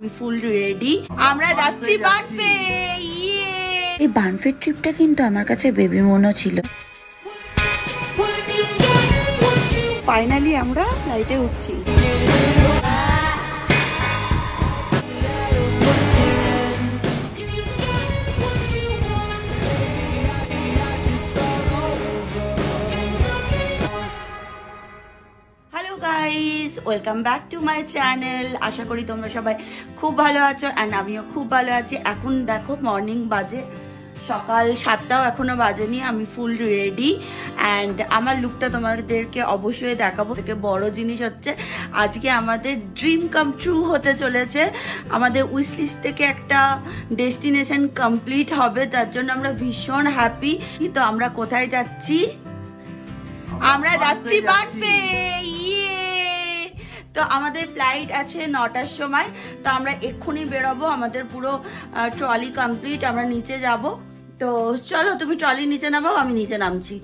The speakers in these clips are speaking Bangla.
আমি ফুল রেডি, আমরা যাচ্ছি বানফে। এই বানফের ট্রিপটা কিন্তু আমার কাছে বেবি মনে ছিল। ফাইনালি আমরা ফ্লাইটে উঠছি। Welcome back to my channel. আশা করি তোমরা সবাই খুব ভালো আছো অ্যান্ড আমিও খুব ভালো আছি। এখন দেখো মর্নিং বাজে সকাল 7টাও এখনো বাজেনি। আমি ফুল রেডি অ্যান্ড আমার লুকটা তোমাদেরকে অবশ্যই দেখাবো। থেকে বড় জিনিস হচ্ছে আজকে আমাদের ড্রিম কাম ট্রু হতে চলেছে। আমাদের উইশ লিস্ট থেকে একটা ডেস্টিনেশন কমপ্লিট হবে, তার জন্য আমরা ভীষণ হ্যাপি। তো আমরা কোথায় যাচ্ছি? আমরা যাচ্ছি বানফে। তো আমাদের ফ্লাইট আছে 9টার সময়। তো আমরা এক্ষুনি বেরোবো, আমাদের পুরো ট্রলি কমপ্লিট, আমরা নিচে যাব। তো চলো তুমি ট্রলি নিচে নামাও, আমি নিচে নামছি।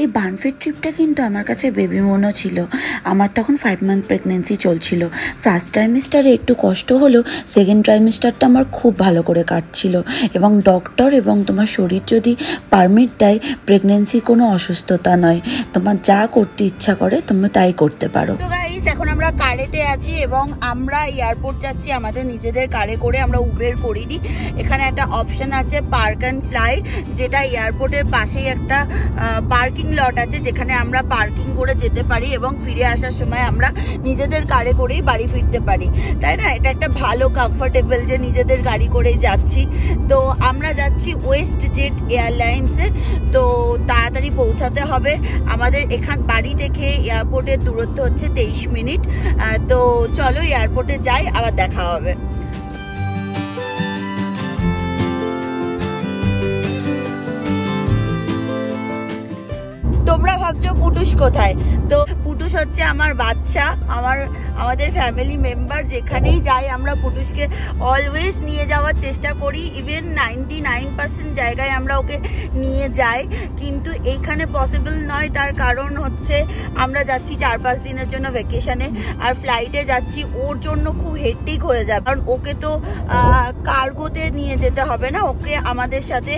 এই বানফের ট্রিপটা কিন্তু আমার কাছে বেবি মনে ছিল। আমার তখন 5 মান্থ প্রেগনেন্সি চলছিল। ফার্স্ট ট্রাইমিস্টারে একটু কষ্ট হলেও সেকেন্ড ট্রাইমিস্টারটা আমার খুব ভালো করে কাটছিল। এবং ডক্টর এবং তোমার শরীর যদি পারমিট দেয়, প্রেগনেন্সি কোনো অসুস্থতা নয়, তোমার যা করতে ইচ্ছা করে তুমি তাই করতে পারো। এখন আমরা কারেতে আছি এবং আমরা এয়ারপোর্ট যাচ্ছি আমাদের নিজেদের কারে করে। আমরা উবের করিনি। এখানে একটা অপশন আছে পার্ক অ্যান্ড ফ্লাই, যেটা এয়ারপোর্টের পাশেই একটা পার্কিং লট আছে, যেখানে আমরা পার্কিং করে যেতে পারি এবং ফিরে আসার সময় আমরা নিজেদের কারে করেই বাড়ি ফিরতে পারি, তাই না? এটা একটা ভালো কমফোর্টেবল যে নিজেদের গাড়ি করেই যাচ্ছি। তো আমরা যাচ্ছি ওয়েস্ট জেট এয়ারলাইন্সে। তো তাড়াতাড়ি পৌঁছাতে হবে আমাদের। বাড়ি থেকে এয়ারপোর্টের দূরত্ব হচ্ছে 23 মিনিট। তো চলো এয়ারপোর্টে যাই, আবার দেখা হবে। তোমরা ভাবছো পুটুস কোথায়? তো পুটুস হচ্ছে আমার বাচ্চা, আমাদের ফ্যামিলি মেম্বার। যেখানেই যাই আমরা পুটুসকে অলওয়েজ নিয়ে যাওয়ার চেষ্টা করি। ইভেন 99% জায়গায় আমরা ওকে নিয়ে যাই, কিন্তু এইখানে পসিবল নয়। তার কারণ হচ্ছে আমরা যাচ্ছি 4-5 দিনের জন্য ভ্যাকেশনে, আর ফ্লাইটে যাচ্ছি। ওর জন্য খুব হেক্টিক হয়ে যাবে, কারণ ওকে তো কার্গোতে নিয়ে যেতে হবে না, ওকে আমাদের সাথে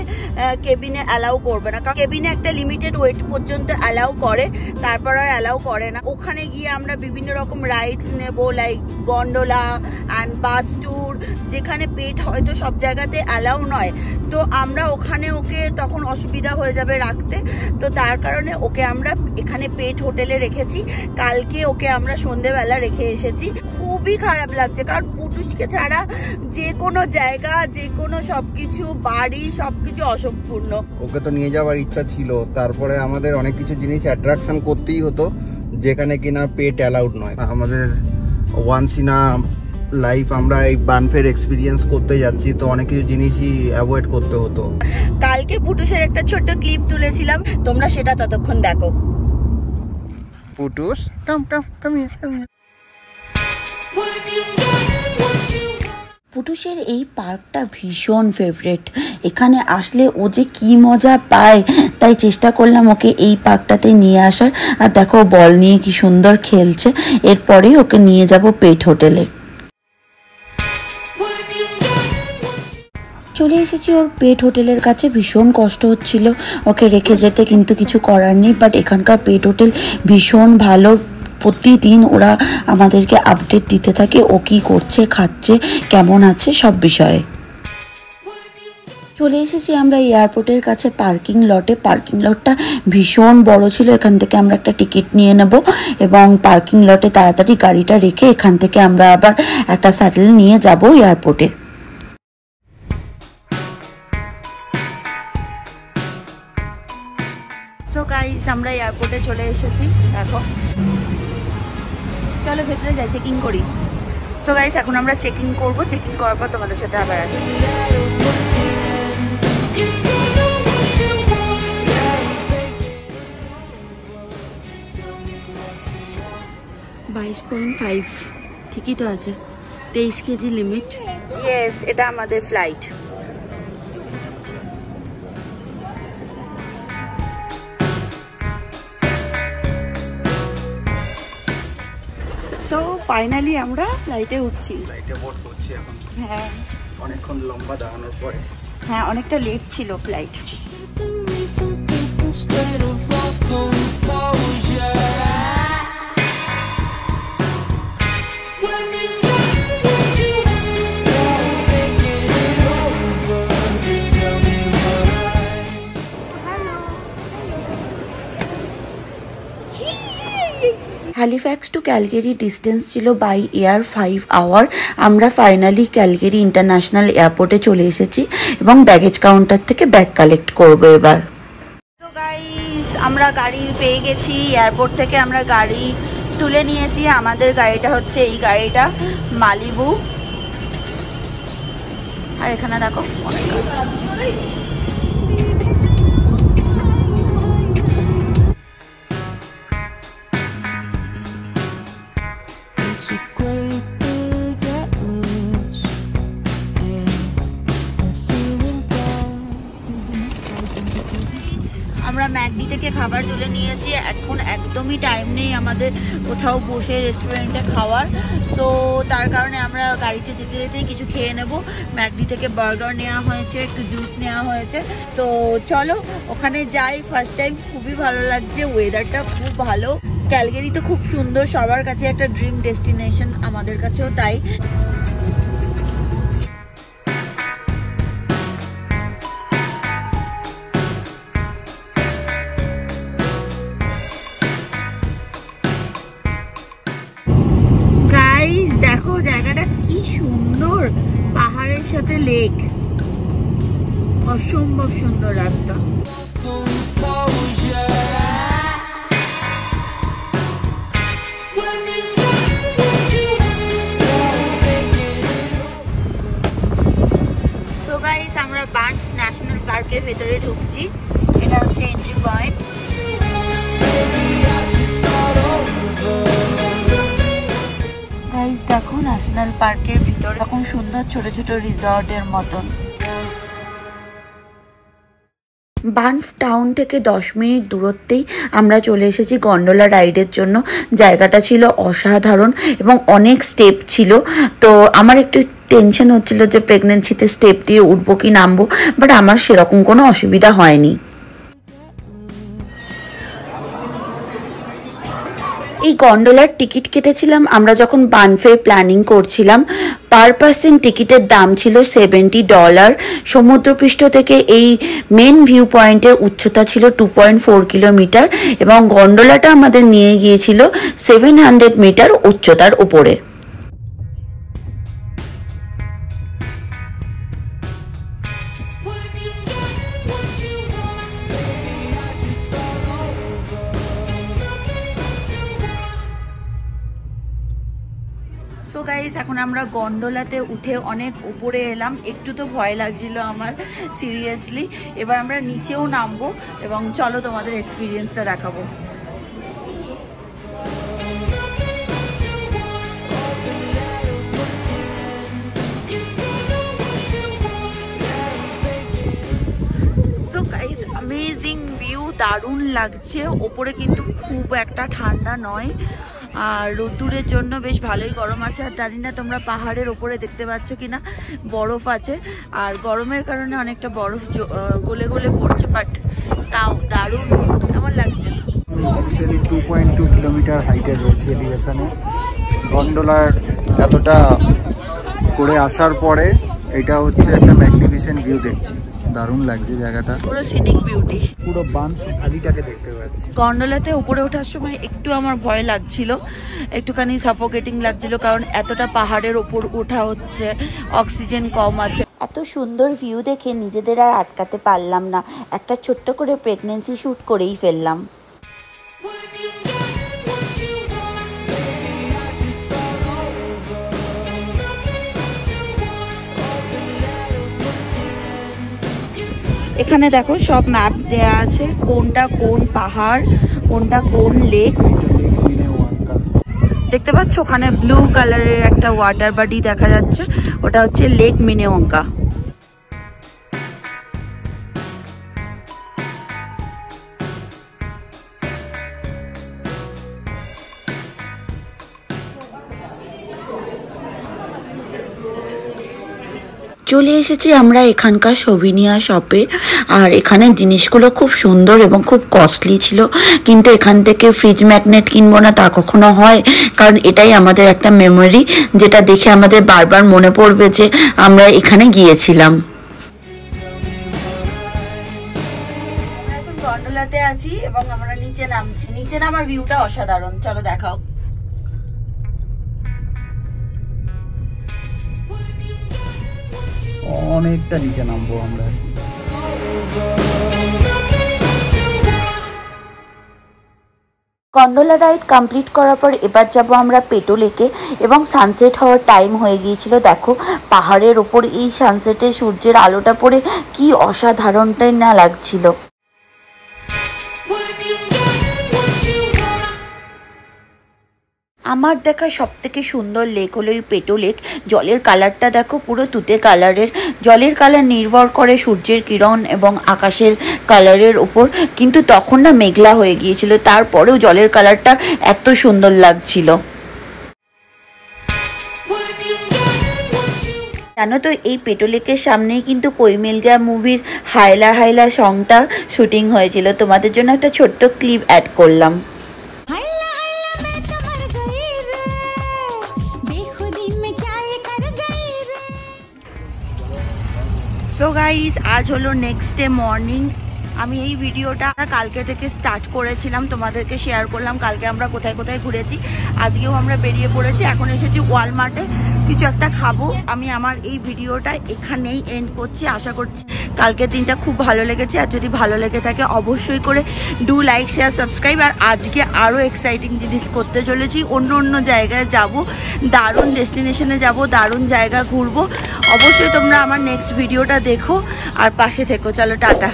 কেবিনে অ্যালাউ করবে না। কারণ কেবিনে একটা লিমিটেড ওয়েট পর্যন্ত অ্যালাউ করে, তারপর আর অ্যালাউ করে না। ওখানে গিয়ে আমরা বিভিন্ন রকম রাইডস নেব, like gondola and bus tour, যেখানে পেট হয়তো সব জায়গাতে অ্যালাউ নয়। তো আমরা ওখানে ওকে তখন অসুবিধা হয়ে যাবে রাখতে। তো তার কারণে ওকে আমরা এখানে পেট হোটেলে রেখেছি। কালকে ওকে আমরা সন্ধেবেলা রেখে এসেছি। খুবই খারাপ লাগছে, কারণ পুটুসকে ছাড়া যে কোনো জায়গা, যে কোনো সবকিছু, বাড়ি, সবকিছু অসম্পূর্ণ। ওকে তো নিয়ে যাওয়ার ইচ্ছা ছিল, তারপরে আমাদের অনেক কিছু জিনিস অ্যাট্রাকশন করতেই হতো যেখানে কিনা পেট অ্যালাউড নয়। আমাদের ওয়ান্স ইন আ লাইফ আমরা এই বানফের এক্সপিরিয়েন্স করতে যাচ্ছি, তো অনেক কিছু জিনিসই অ্যাভয়েড করতে হতো। কালকে পুটুসের একটা ছোট্ট ক্লিপ তুলেছিলাম, তোমরা সেটা ততক্ষণ দেখো। Putus come here. পুটুসের এই পার্কটা ভীষণ ফেভারিট। এখানে আসলে ও যে কি মজা পায়, তাই চেষ্টা করলাম ওকে এই পার্কটাতে নিয়ে আসার। আর দেখো বল নিয়ে কি সুন্দর খেলছে। এরপরেই ওকে নিয়ে যাব পেট হোটেলে। চলে এসেছি ওর পেট হোটেলের কাছে। ভীষণ কষ্ট হচ্ছিল ওকে রেখে যেতে, কিন্তু কিছু করার নেই। বাট এখানকার পেট হোটেল ভীষণ ভালো। প্রতিদিন ওরা আমাদেরকে আপডেট দিতে থাকে ও কি করছে, খাচ্ছে, কেমন আছে, সব বিষয়ে। চলে এসেছি আমরা এয়ারপোর্টের কাছে পার্কিং লটে। পার্কিং লটটা ভীষণ বড় ছিল। এখান থেকে আমরা একটা টিকিট নিয়ে নেব এবং পার্কিং লটে তাড়াতাড়ি গাড়িটা রেখে এখান থেকে আমরা আবার একটা শাটল নিয়ে যাব এয়ারপোর্টে। সো গাইস, আমরা এয়ারপোর্টে চলে এসেছি। দেখো, চলো ভেতরে যাই, চেকিং করি। সো গাইস, এখন আমরা চেকিং করব। চেকিং করার পর তোমাদের সাথে আবার আসি। 22.5 ঠিকই তো আছে। 23 কেজি লিমিট। ইয়েস, এটা আমাদের ফ্লাইট। ফাইনালি আমরা ফ্লাইটে উঠছি, ফ্লাইটে বোর্ড করছি এখন। হ্যাঁ অনেকক্ষণ লম্বা দাঁড়ানোর পরে। হ্যাঁ অনেকটা লেট ছিল flight. Halifax to Calgary distance ছিল বাই এয়ার 5 আওয়ার। আমরা ফাইনালি ক্যালগেরি ইন্টারন্যাশনাল এয়ারপোর্টে চলে এসেছি এবং ব্যাগেজ কাউন্টার থেকে ব্যাগ কালেক্ট করবো এবার। তো গাইস আমরা গাড়ি পেয়ে গেছি, এয়ারপোর্ট থেকে আমরা গাড়ি তুলে নিয়েছি। আমাদের গাড়িটা হচ্ছে এই গাড়িটা, মালিবু। আর এখানে দেখো অনেক আমরা ম্যাকডি থেকে খাবার তুলে নিয়েছি। এখন একদমই টাইম নেই আমাদের কোথাও বসে রেস্টুরেন্টে খাওয়ার, তো তার কারণে আমরা গাড়িতে যেতে যেতেই কিছু খেয়ে নেব। ম্যাকডি থেকে বার্গার নেওয়া হয়েছে, একটু জুস নেওয়া হয়েছে। তো চলো ওখানে যাই। ফার্স্ট টাইম খুবই ভালো লাগছে, ওয়েদারটা খুব ভালো। ক্যালগেরি তো খুব সুন্দর, সবার কাছে একটা ড্রিম ডেস্টিনেশন, আমাদের কাছেও তাই। দেখো জায়গাটা কি সুন্দর, পাহাড়ের সাথে লেক, অসম্ভব সুন্দর রাস্তা। সো গাইস আমরা বার্নস ন্যাশনাল পার্কের ভেতরে ঢুকছি। এটা হচ্ছে এন্ট্রি পয়েন্ট। গাইস দেখো ন্যাশনাল পার্কের ভিতর এরকম সুন্দর ছোট ছোট রিসর্টের মতন। বানফ টাউন থেকে 10 মিনিট দূরত্বেই আমরা চলে এসেছি গন্ডোলা রাইডের জন্য। জায়গাটা ছিল অসাধারণ এবং অনেক স্টেপ ছিল। তো আমার একটু টেনশন হচ্ছিল যে প্রেগনেন্সিতে স্টেপ দিয়ে উঠবো কি নামবো, বাট আমার সেরকম কোনো অসুবিধা হয়নি। এই গন্ডোলার টিকিট কেটেছিলাম আমরা যখন বানফের প্ল্যানিং করছিলাম। পার পার্সন টিকিটের দাম ছিল $70। সমুদ্রপৃষ্ঠ থেকে এই মেন ভিউ পয়েন্টের উচ্চতা ছিল 2.4 কিলোমিটার এবং গন্ডোলাটা আমাদের নিয়ে গিয়েছিল 700 মিটার উচ্চতার উপরে। সো গাইস এখন আমরা গন্ডোলাতে উঠে অনেক উপরে এলাম, একটু তো ভয় লাগছিল আমার সিরিয়াসলি। এবার আমরা নিচেও নামবো এবং চলো তোমাদের এক্সপিরিয়েন্সটা দেখাবো। সো গাইস অ্যামেজিং ভিউ, দারুণ লাগছে। ওপরে কিন্তু খুব একটা ঠান্ডা নয়, আর রোদ্দুরের জন্য বেশ ভালোই গরম আছে। আর জানি না তোমরা পাহাড়ের ওপরে দেখতে পাচ্ছ কিনা, বরফ আছে, আর গরমের কারণে অনেকটা বরফ গলে গলে পড়ছে, বাট তাও দারুণ। কেমন লাগছে? 2.2 কিলোমিটার হাইটে রয়েছে এলিভেশনে। গন্ডোলার এতটা করে আসার পরে এটা হচ্ছে একটা ম্যাগনিফিসেন্ট ভিউ দেখছি, দারুণ লাগছে জায়গাটা, পুরো সিনিক বিউটি। পুরো বানফ ভ্যালিটাকে দেখতে পাচ্ছি। গন্ডোলাতে উপরে ওঠার সময় একটু আমার ভয় লাগছিল, একটুখানি সাফোকেটিং লাগছিল, কারণ এতটা পাহাড়ের ওপর ওঠা হচ্ছে, অক্সিজেন কম আছে। এত সুন্দর ভিউ দেখে নিজেদের আর আটকাতে পারলাম না, একটা ছোট্ট করে প্রেগনেন্সি শ্যুট করেই ফেললাম। এখানে দেখো সব ম্যাপ দেয়া আছে, কোনটা কোন পাহাড়, কোনটা কোন লেক। দেখতে পাচ্ছ ওখানে ব্লু কালারের একটা ওয়াটার বডি দেখা যাচ্ছে, ওটা হচ্ছে লেক মিনেওয়াঙ্কা। চলে এসেছি আমরা এখানকার সোভিনিয়া শপে। আর এখানে জিনিসগুলো খুব সুন্দর এবং খুব কস্টলি ছিল, কিন্তু এখান থেকে ফ্রিজ ম্যাগনেট কিনবো না তা কখনো হয়, কারণ এটাই আমাদের একটা মেমোরি, যেটা দেখে আমাদের বারবার মনে পড়বে যে আমরা এখানে গিয়েছিলাম। এখন গন্ডোলাতে আছি এবং আমরা নিচে নামছি। নিচে নামার ভিউটা অসাধারণ, চলো দেখাও। অনেকটা নিচে নামবো আমরা। গন্ডোলা রাইড কমপ্লিট করার পর এবার যাব আমরা পেটো লেকে, এবং সানসেট হওয়ার টাইম হয়ে গিয়েছিল। দেখো পাহাড়ের ওপর এই সানসেটে সূর্যের আলোটা পড়ে কি অসাধারণটাই না লাগছিল। আমার দেখা সব থেকে সুন্দর লেক হলো এই পেটো লেক। জলের কালারটা দেখো পুরো তুতে কালারের। জলের কালার নির্ভর করে সূর্যের কিরণ এবং আকাশের কালারের উপর, কিন্তু তখন না মেঘলা হয়ে গিয়েছিল, তারপরেও জলের কালারটা এত সুন্দর লাগছিল। জানো তো এই পেটো লেকের সামনেই কিন্তু কোই মিল গয়া মুভির হায়লা হায়লা সংটা শুটিং হয়েছিল। তোমাদের জন্য একটা ছোট্ট ক্লিপ অ্যাড করলাম। সো গাইস, আজ হলো নেক্সট ডে মর্নিং। আমি এই ভিডিওটা কালকে থেকে স্টার্ট করেছিলাম, তোমাদেরকে শেয়ার করলাম কালকে আমরা কোথায় কোথায় ঘুরেছি। আজকেও আমরা বেরিয়ে পড়েছি, এখন এসেছি ওয়ালমার্টে কিছু একটা খাবো। আমি আমার এই ভিডিওটা এখানেই এন্ড করছি। আশা করছি কালকের দিনটা খুব ভালো লেগেছে, আর যদি ভালো লেগে থাকে অবশ্যই করে ডু লাইক শেয়ার সাবস্ক্রাইব। আর আজকে আরও এক্সাইটিং জিনিস করতে চলেছি, অন্য অন্য জায়গায় যাব, দারুণ ডেস্টিনেশনে যাব, দারুণ জায়গা ঘুরবো। অবশ্যই তোমরা আমার নেক্সট ভিডিওটা দেখো আর পাশে থেকো। চলো টাটা।